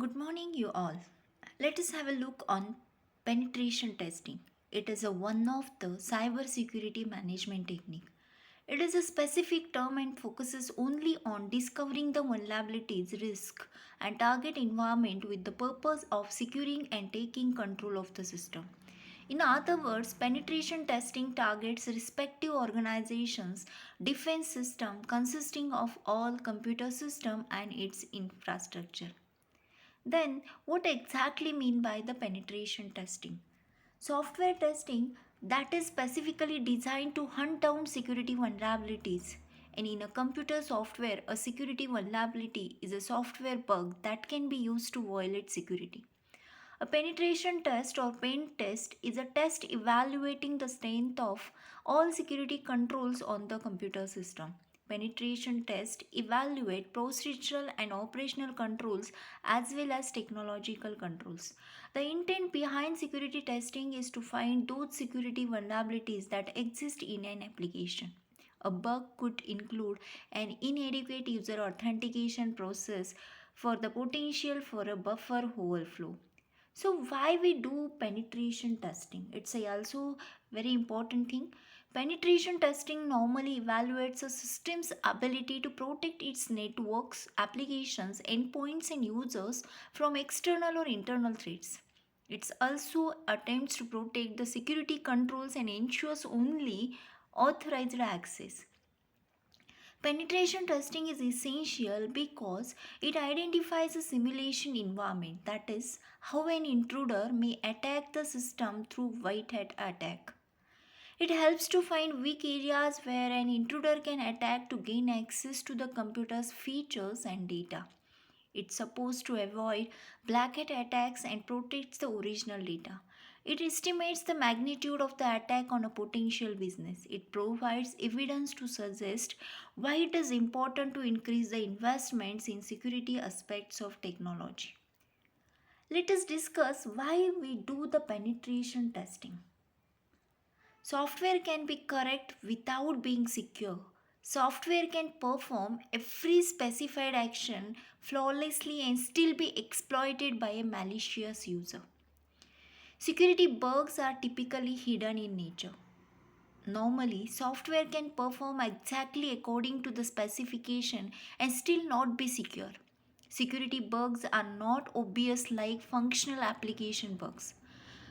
Good morning, you all. Let us have a look on penetration testing. It is one of the cyber security management technique. It is a specific term and focuses only on discovering the vulnerabilities, risk, and target environment with the purpose of securing and taking control of the system. In other words, penetration testing targets respective organizations' defense system consisting of all computer system and its infrastructure. Then, what exactly mean by the penetration testing? Software testing that is specifically designed to hunt down security vulnerabilities. And in a computer software, a security vulnerability is a software bug that can be used to violate security. A penetration test or pen test is a test evaluating the strength of all security controls on the computer system. Penetration tests evaluate procedural and operational controls as well as technological controls. The intent behind security testing is to find those security vulnerabilities that exist in an application. A bug could include an inadequate user authentication process for the potential for a buffer overflow. So why we do penetration testing? It's a also very important thing. Penetration testing normally evaluates a system's ability to protect its networks, applications, endpoints, and users from external or internal threats. It also attempts to protect the security controls and ensures only authorized access. Penetration testing is essential because it identifies a simulation environment, that is, how an intruder may attack the system through white hat attack. It helps to find weak areas where an intruder can attack to gain access to the computer's features and data. It's supposed to avoid black hat attacks and protects the original data. It estimates the magnitude of the attack on a potential business. It provides evidence to suggest why it is important to increase the investments in security aspects of technology. Let us discuss why we do the penetration testing. Software can be correct without being secure. Software can perform every specified action flawlessly and still be exploited by a malicious user. Security bugs are typically hidden in nature. Normally, software can perform exactly according to the specification and still not be secure. Security bugs are not obvious like functional application bugs.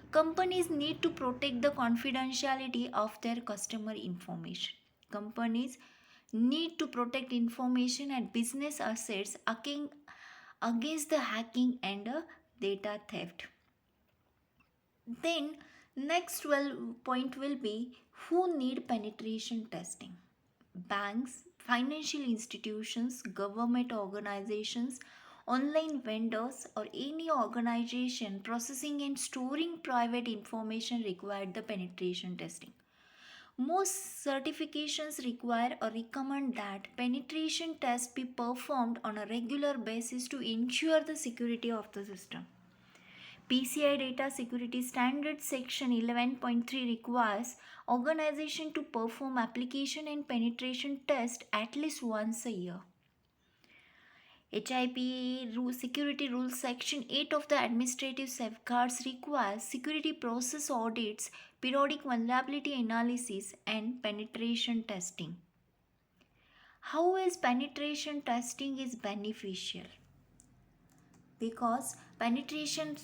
Companies need to protect the confidentiality of their customer information. Companies need to protect information and business assets against the hacking and data theft. Then, next point will be who need penetration testing. Banks, financial institutions, government organizations, online vendors, or any organization processing and storing private information require the penetration testing. Most certifications require or recommend that penetration tests be performed on a regular basis to ensure the security of the system. PCI Data Security Standards Section 11.3 requires organization to perform application and penetration test at least once a year. Security Rules Section 8 of the Administrative Safeguards requires security process audits, periodic vulnerability analysis, and penetration testing. How is penetration testing is beneficial? Because penetration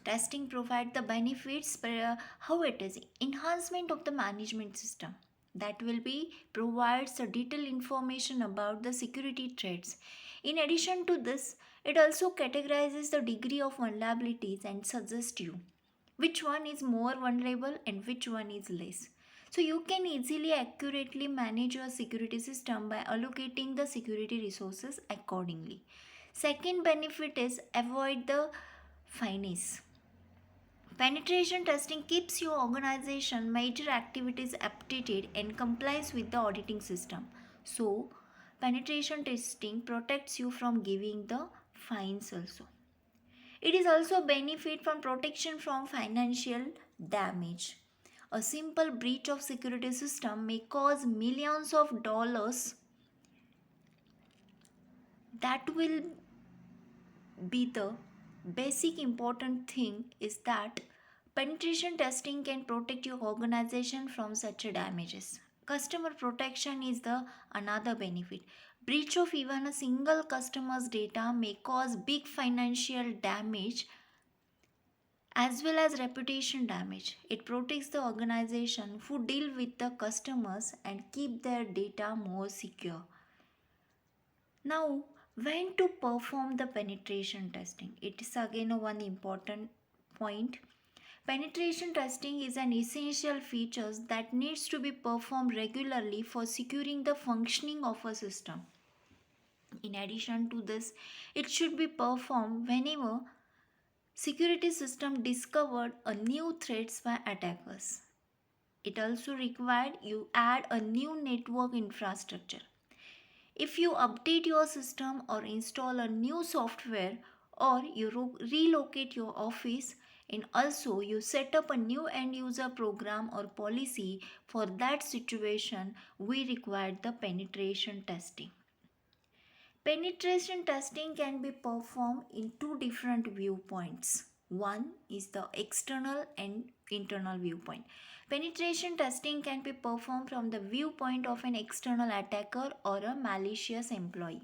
testing provide the benefits, but how it is enhancement of the management system, that will be provides a detailed information about the security threats. In addition to this, it also categorizes the degree of vulnerabilities and suggests you which one is more vulnerable and which one is less, so you can easily accurately manage your security system by allocating the security resources accordingly. Second benefit is avoid the fines. Penetration testing keeps your organization major activities updated and complies with the auditing system. So, penetration testing protects you from giving the fines also. It is also benefit from protection from financial damage. A simple breach of security system may cause millions of dollars that will be the Basic important thing is that penetration testing can protect your organization from such damages. Customer protection is the another benefit. Breach of even a single customer's data may cause big financial damage as well as reputation damage. It protects the organization who deal with the customers and keep their data more secure. Now, when to perform the penetration testing? It is again a one important point. Penetration testing is an essential feature that needs to be performed regularly for securing the functioning of a system. In addition to this, it should be performed whenever security system discovered a new threats by attackers. It also required you add a new network infrastructure. If you update your system or install a new software or you relocate your office, and also you set up a new end user program or policy for that situation, we require the penetration testing. Penetration testing can be performed in two different viewpoints. One is the external and internal viewpoint. Penetration testing can be performed from the viewpoint of an external attacker or a malicious employee.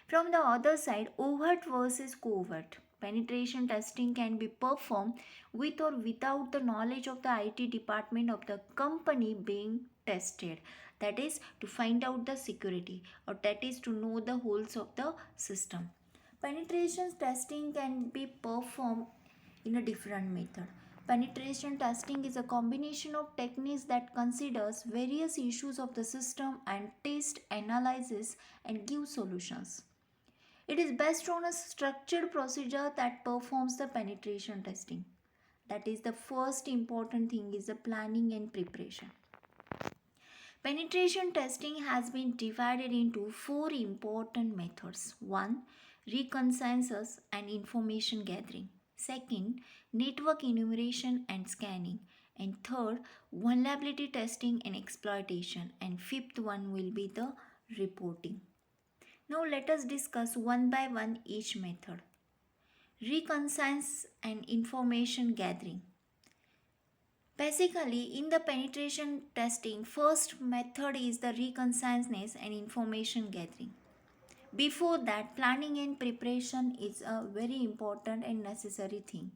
From the other side, overt versus covert. Penetration testing can be performed with or without the knowledge of the IT department of the company being tested. That is to find out the security, or that is to know the holes of the system. Penetration testing can be performed in a different method. Penetration testing is a combination of techniques that considers various issues of the system and test, analyzes, and gives solutions. It is based on a structured procedure that performs the penetration testing. That is the first important thing is the planning and preparation. Penetration testing has been divided into four important methods. One, reconnaissance and information gathering. Second, network enumeration and scanning. And third, vulnerability testing and exploitation. And fifth one will be the reporting. Now let us discuss one by one each method. Reconnaissance and information gathering. Basically, in the penetration testing, first method is the reconnaissance and information gathering. Before that, planning and preparation is a very important and necessary thing.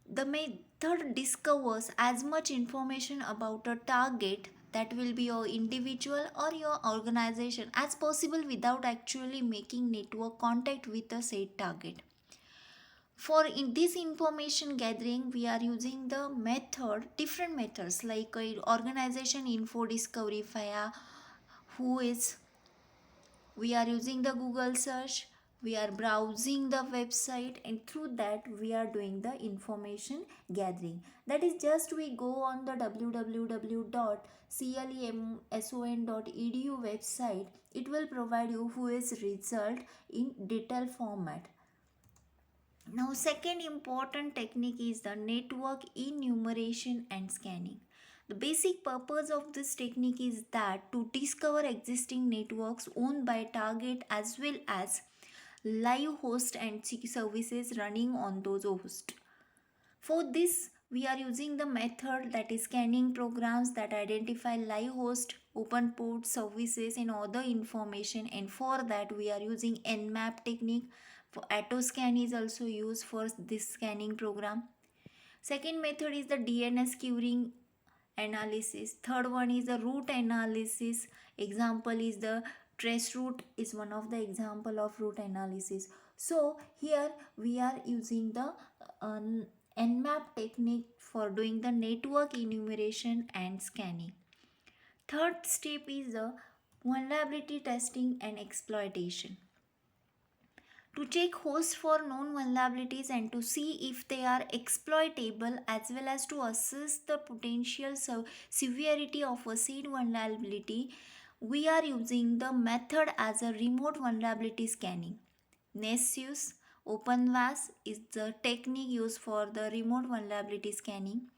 The method discovers as much information about a target, that will be your individual or your organization, as possible without actually making network contact with the said target. For in this information gathering, we are using the method, different methods like organization info discovery via who is, we are using the Google search, we are browsing the website, and through that we are doing the information gathering. That is just we go on the www.clemson.edu website, it will provide you who is result in detailed format. Now, second important technique is the network enumeration and scanning. The basic purpose of this technique is that to discover existing networks owned by target as well as live host and services running on those hosts. For this, we are using the method that is scanning programs that identify live host, open port services and other information, and for that we are using Nmap technique. For AutoScan is also used for this scanning program. Second method is the DNS queuing analysis. Third one is the route analysis. Example is the traceroute is one of the example of route analysis. So here we are using the Nmap technique for doing the network enumeration and scanning. Third step is the vulnerability testing and exploitation. To check hosts for known vulnerabilities and to see if they are exploitable, as well as to assess the potential severity of a said vulnerability, we are using the method as a remote vulnerability scanning. Nessus OpenVAS is the technique used for the remote vulnerability scanning.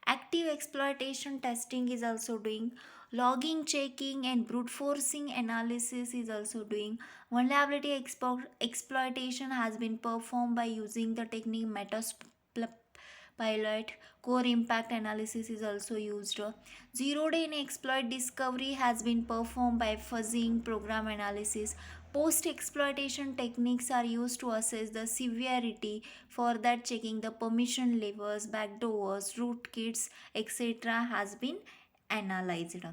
Active exploitation testing is also doing Logging checking and brute forcing analysis is also doing. Vulnerability exploitation has been performed by using the technique pilot. Core impact analysis is also used. Zero day in exploit discovery has been performed by fuzzing program analysis. Post exploitation techniques are used to assess the severity. For that, checking the permission levels, backdoors, rootkits, etc. has been analyzed.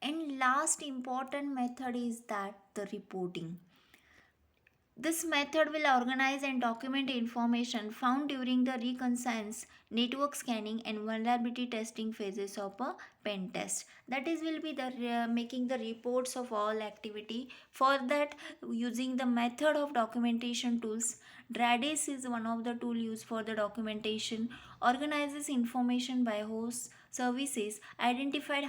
And last important method is that the reporting. This method will organize and document information found during the reconnaissance, network scanning, and vulnerability testing phases of a pen test. That is, will be the making the reports of all activity. For that, using the method of documentation tools, Dradis is one of the tool used for the documentation. Organizes information by hosts, services, identified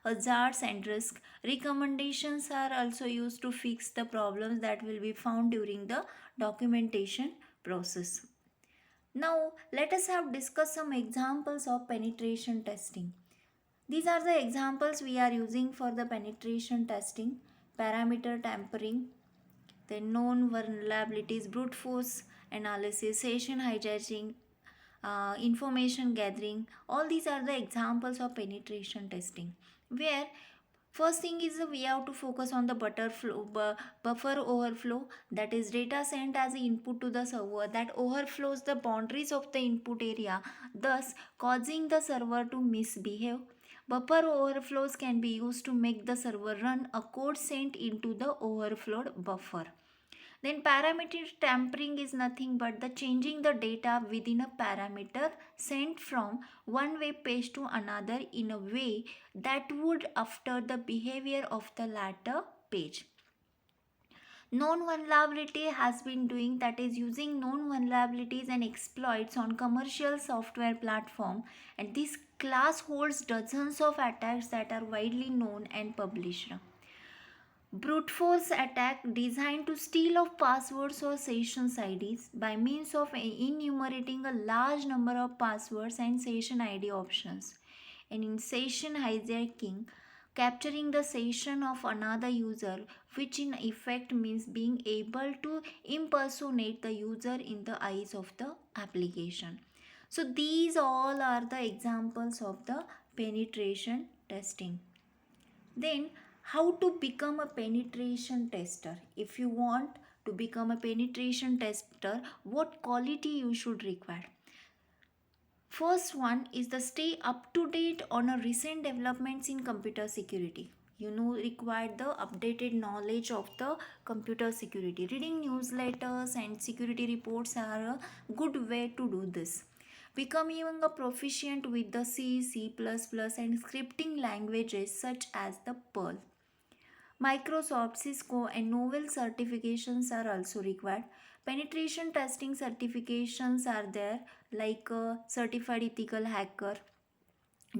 hazards and risk. Recommendations are also used to fix the problems that will be found during the documentation process. Now, let us have discuss some examples of penetration testing. These are the examples we are using for the penetration testing: parameter tampering, then known vulnerabilities, brute force analysis, session hijacking, information gathering. All these are the examples of penetration testing, where first thing is we have to focus on the buffer overflow, that is data sent as input to the server that overflows the boundaries of the input area, thus causing the server to misbehave. Buffer overflows can be used to make the server run a code sent into the overflowed buffer. Then parameter tampering is nothing but the changing the data within a parameter sent from one web page to another in a way that would alter the behavior of the latter page. Known vulnerability has been doing, that is using known vulnerabilities and exploits on commercial software platform, and this class holds dozens of attacks that are widely known and published. Brute force attack designed to steal of passwords or session IDs by means of enumerating a large number of passwords and session ID options. And in session hijacking, capturing the session of another user, which in effect means being able to impersonate the user in the eyes of the application. So these all are the examples of the penetration testing. Then, how to become a penetration tester? If you want to become a penetration tester, what quality you should require? First one is the stay up to date on a recent developments in computer security. You know, require the updated knowledge of the computer security. Reading newsletters and security reports are a good way to do this. Becoming a proficient with the C, C++, and scripting languages such as the Perl. Microsoft, Cisco, and Novell certifications are also required. Penetration testing certifications are there, like Certified Ethical Hacker,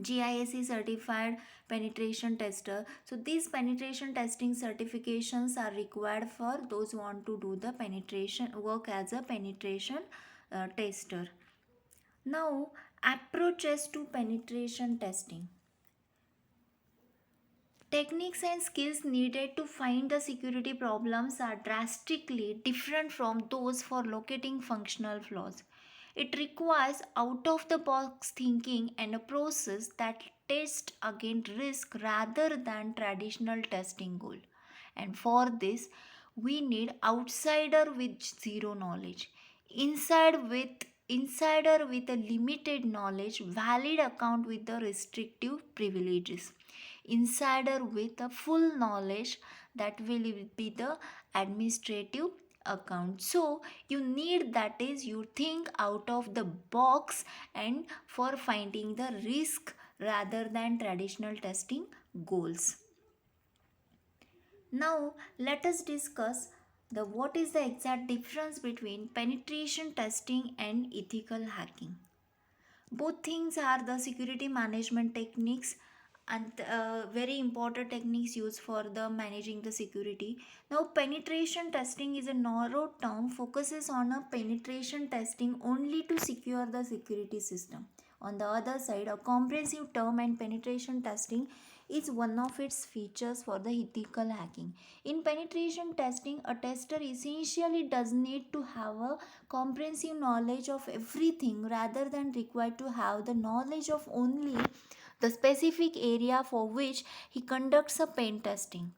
GISE Certified Penetration Tester. So these penetration testing certifications are required for those who want to do the penetration work as a penetration tester. Now, approaches to penetration testing. Techniques and skills needed to find the security problems are drastically different from those for locating functional flaws. It requires out of the box thinking and a process that tests against risk rather than traditional testing goal. And for this, we need outsider with zero knowledge, insider with a limited knowledge, valid account with the restrictive privileges, insider with a full knowledge, that will be the administrative account. So you need, that is, you think out of the box and for finding the risk rather than traditional testing goals. Now let us discuss the what is the exact difference between penetration testing and ethical hacking. Both things are the security management techniques and very important techniques used for the managing the security. Now penetration testing is a narrow term, focuses on a penetration testing only to secure the security system. On the other side, a comprehensive term and penetration testing is one of its features for the ethical hacking. In penetration testing, a tester essentially does need to have a comprehensive knowledge of everything rather than required to have the knowledge of only the specific area for which he conducts a pen testing.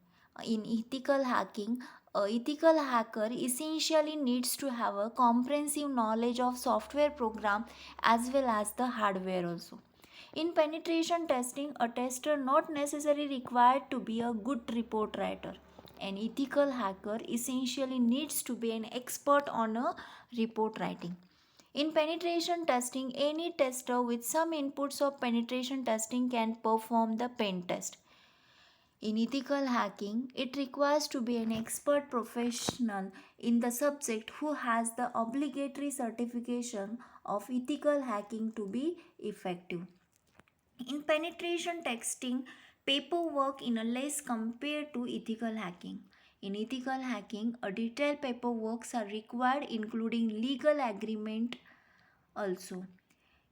In ethical hacking, a ethical hacker essentially needs to have a comprehensive knowledge of software program as well as the hardware also. In penetration testing, a tester not necessarily required to be a good report writer. An ethical hacker essentially needs to be an expert on a report writing. In penetration testing, any tester with some inputs of penetration testing can perform the pen test. In ethical hacking, it requires to be an expert professional in the subject who has the obligatory certification of ethical hacking to be effective. In penetration testing, paperwork in a less compared to ethical hacking. In ethical hacking, a detailed paperworks are required including legal agreement also.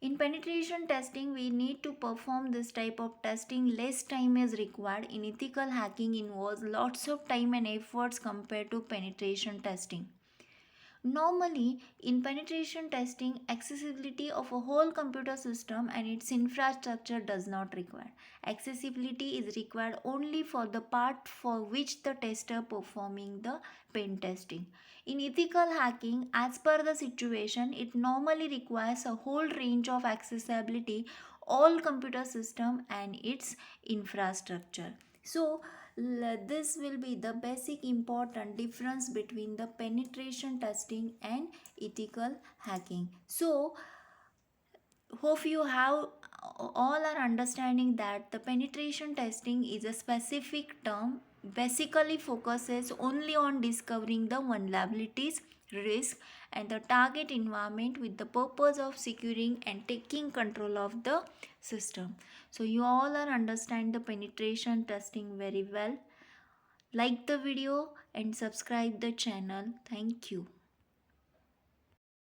In penetration testing, we need to perform this type of testing. Less time is required. In ethical hacking involves lots of time and efforts compared to penetration testing. Normally, in penetration testing, accessibility of a whole computer system and its infrastructure does not require. Accessibility is required only for the part for which the tester performing the pen testing. In ethical hacking, as per the situation, it normally requires a whole range of accessibility, all computer system and its infrastructure. So, this will be the basic important difference between the penetration testing and ethical hacking. So hope you have all are understanding that the penetration testing is a specific term basically focuses only on discovering the vulnerabilities, risk and the target environment with the purpose of securing and taking control of the system. So you all are understand the penetration testing very well. Like the video and subscribe the channel. Thank you.